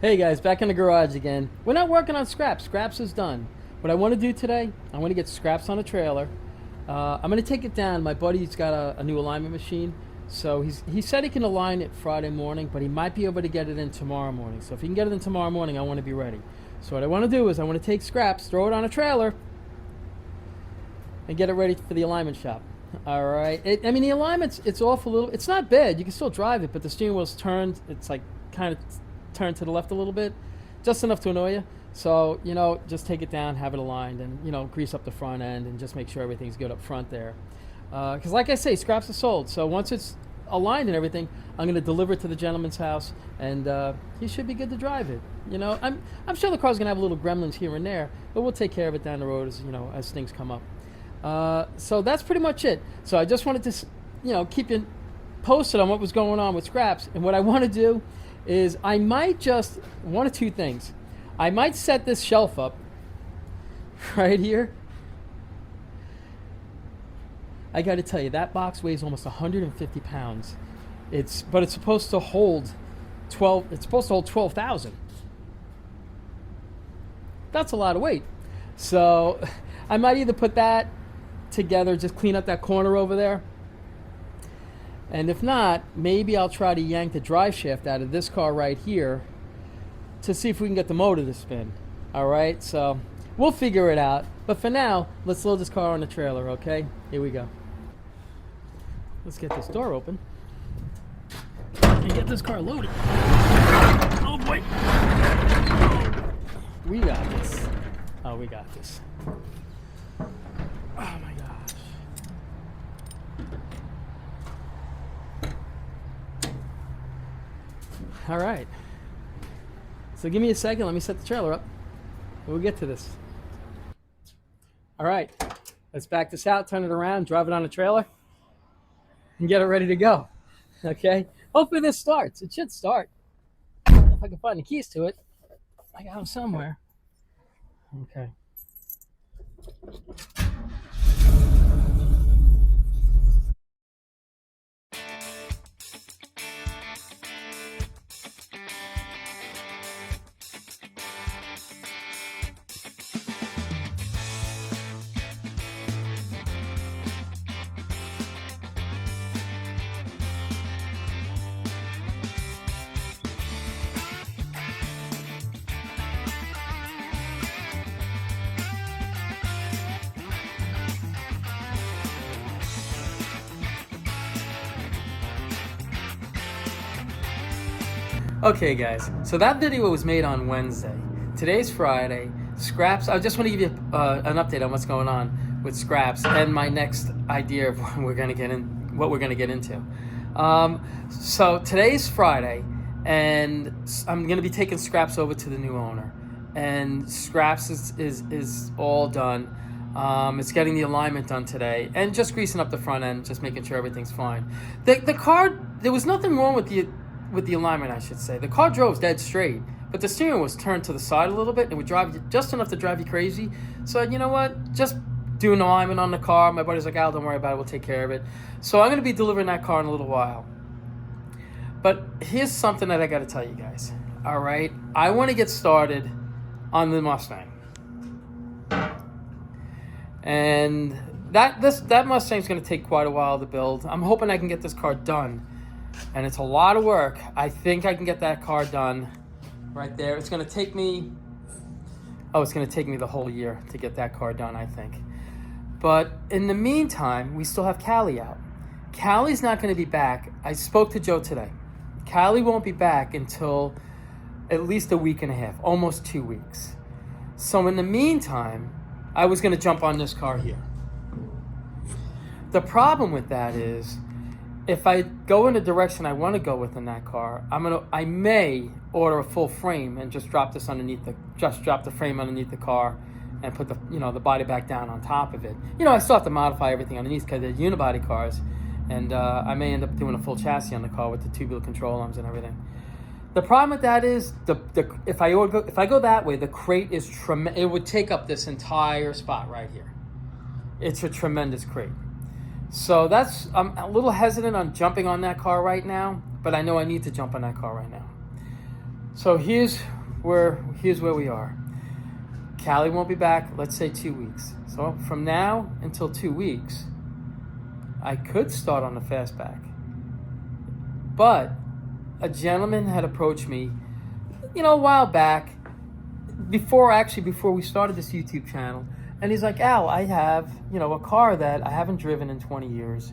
Hey guys, back in the garage again. We're not working on scraps. Scraps is done. What I want to do today, I want to get scraps on a trailer. I'm going to take it down. My buddy's got a new alignment machine, so he said he can align it Friday morning, but he might be able to get it in tomorrow morning. So if he can get it in tomorrow morning, I want to be ready. So what I want to do is I want to take scraps, throw it on a trailer, and get it ready for the alignment shop. All right. I mean, the alignment's it's off a little. It's not bad. You can still drive it, but the steering wheel's turned. It's like kind of turned to the left a little bit, just enough to annoy you. So just take it down, have it aligned, and grease up the front end, and just make sure everything's good up front there. Because like I say, scraps are sold. So once it's aligned and everything, I'm going to deliver it to the gentleman's house, and he should be good to drive it. I'm sure the car's going to have little gremlins here and there, but we'll take care of it down the road as things come up. So that's pretty much it. So I just wanted to, keep you posted on what was going on with scraps. And what I want to do is I might just, one of two things. I might set this shelf up right here. I got to tell you, that box weighs almost 150 pounds. But it's supposed to hold 12, it's supposed to hold 12,000. That's a lot of weight. So I might either put that together, just clean up that corner over there. And if not, maybe I'll try to yank the drive shaft out of this car right here to see if we can get the motor to spin. All right, so we'll figure it out. But for now, let's load this car on the trailer, okay? Here we go. Let's get this door open and get this car loaded. Oh boy. We got this. Oh, we got this. Oh my gosh. All right. So give me a second. Let me set the trailer up. We'll get to this. All right. Let's back this out, turn it around, drive it on the trailer, and get it ready to go. Okay? Hopefully this starts. It should start. If I can find the keys to it. I got them somewhere. Okay. Okay, guys, so that video was made on Wednesday. Today's Friday. Scraps, I just want to give you an update on what's going on with scraps and my next idea of what we're going to get into. So today's Friday, and I'm going to be taking scraps over to the new owner. And scraps is all done. It's getting the alignment done today, and just greasing up the front end, just making sure everything's fine. The car, there was nothing wrong with the alignment, I should say. The car drove dead straight, but the steering was turned to the side a little bit, and it would drive you just enough to drive you crazy. So you know what? Just do an alignment on the car. My buddy's like, Al, don't worry about it. We'll take care of it. So I'm going to be delivering that car in a little while. But here's something that I got to tell you guys. All right? I want to get started on the Mustang. And that Mustang's going to take quite a while to build. I'm hoping I can get this car done. And it's a lot of work. I think I can get that car done right there. It's going to take me the whole year to get that car done, I think. But in the meantime, we still have Callie out. Callie's not going to be back. I spoke to Joe today. Callie won't be back until at least a week and a half, almost 2 weeks. So in the meantime, I was going to jump on this car here. The problem with that is, if I go in the direction I want to go with in that car, I may order a full frame and just drop the frame underneath the car and put the body back down on top of it. I still have to modify everything underneath because they're unibody cars, and I may end up doing a full chassis on the car with the tubular control arms and everything. The problem with that is if I go that way, the crate is it would take up this entire spot right here. It's a tremendous crate. So I'm a little hesitant on jumping on that car right now, but I know I need to jump on that car right now. So here's where we are. Callie won't be back, let's say 2 weeks. So from now until 2 weeks, I could start on the fastback. But a gentleman had approached me, a while back, before we started this YouTube channel, and he's like, Al, I have, a car that I haven't driven in 20 years.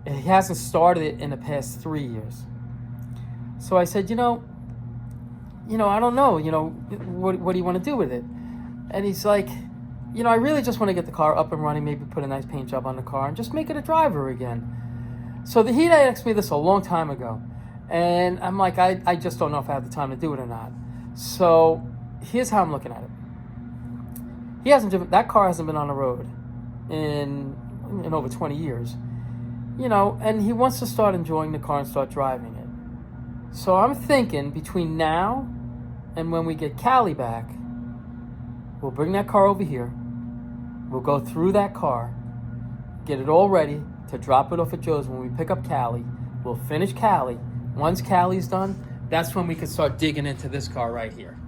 And he hasn't started it in the past 3 years. So I said, I don't know, what do you want to do with it? And he's like, I really just want to get the car up and running, maybe put a nice paint job on the car and just make it a driver again. So he had asked me this a long time ago. And I'm like, I just don't know if I have the time to do it or not. So here's how I'm looking at it. That car hasn't been on the road in over 20 years. And he wants to start enjoying the car and start driving it. So I'm thinking between now and when we get Callie back, we'll bring that car over here. We'll go through that car, get it all ready to drop it off at Joe's when we pick up Callie. We'll finish Callie. Once Callie's done, that's when we can start digging into this car right here.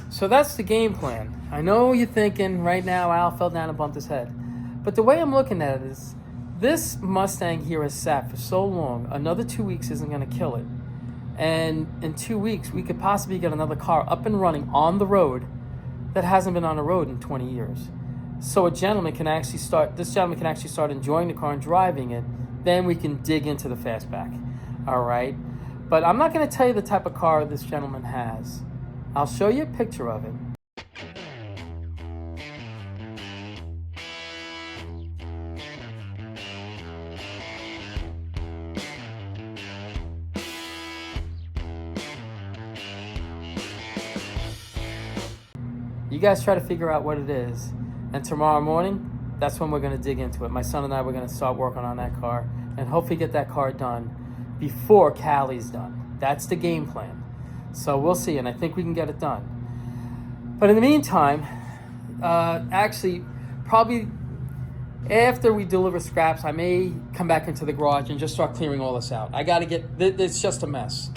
So that's the game plan. I know you're thinking right now Al fell down and bumped his head. But the way I'm looking at it is, this Mustang here has sat for so long, another 2 weeks isn't going to kill it. And in 2 weeks, we could possibly get another car up and running on the road that hasn't been on the road in 20 years. So this gentleman can actually start enjoying the car and driving it. Then we can dig into the fastback. All right? But I'm not going to tell you the type of car this gentleman has. I'll show you a picture of it. You guys try to figure out what it is. And tomorrow morning, that's when we're going to dig into it. My son and I, we're going to start working on that car and hopefully get that car done before Callie's done. That's the game plan. So we'll see, and I think we can get it done. But in the meantime, actually, probably after we deliver scraps, I may come back into the garage and just start clearing all this out. I got to get, it's just a mess.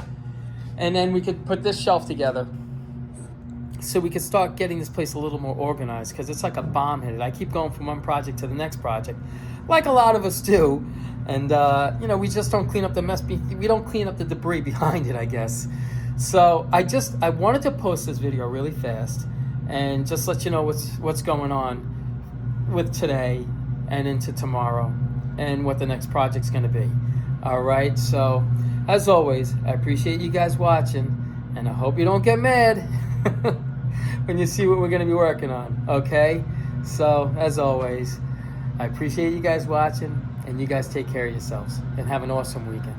And then we could put this shelf together so we could start getting this place a little more organized, because it's like a bomb hit. I keep going from one project to the next project, like a lot of us do. And, we just don't clean up the mess. We don't clean up the debris behind it, I guess. So I wanted to post this video really fast and just let you know what's going on with today and into tomorrow and what the next project's going to be. All right. So as always, I appreciate you guys watching, and I hope you don't get mad when you see what we're going to be working on. Okay. So as always, I appreciate you guys watching, and you guys take care of yourselves and have an awesome weekend.